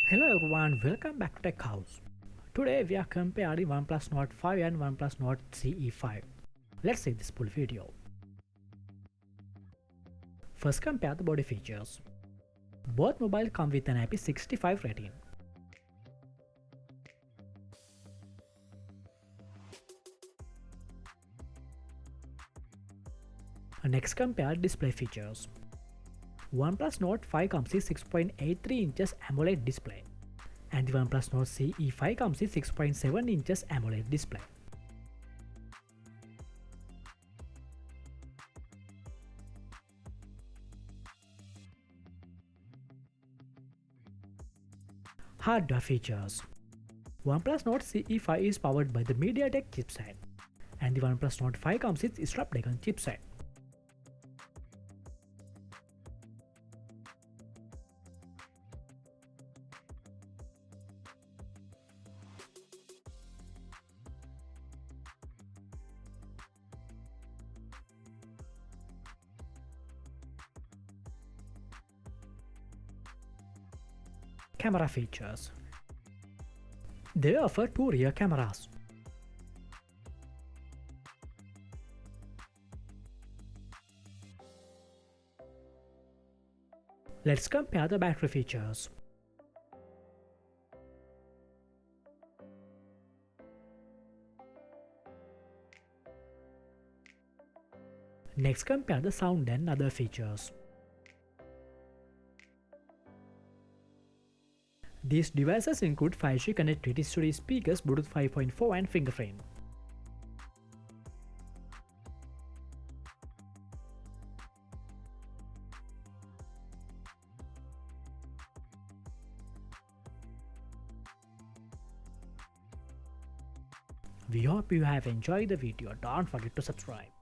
Hello everyone, welcome back to Tech House. Today we are comparing OnePlus Nord 5 and OnePlus Nord CE5. Let's see this full video. First, compare the body features. Both mobiles come with an IP65 rating. Next, compare display features. OnePlus Nord 5 comes with 6.83 inches AMOLED display, and the OnePlus Nord CE5 comes with 6.7 inches AMOLED display. Hardware features. OnePlus Nord CE5 is powered by the MediaTek chipset, and the OnePlus Nord 5 comes with Snapdragon chipset. Camera features. They offer two rear cameras. Let's compare the battery features. Next, compare the sound and other features. These devices include 5G connectivity, studio speakers, Bluetooth 5.4 and fingerprint. We hope you have enjoyed the video. Don't forget to subscribe.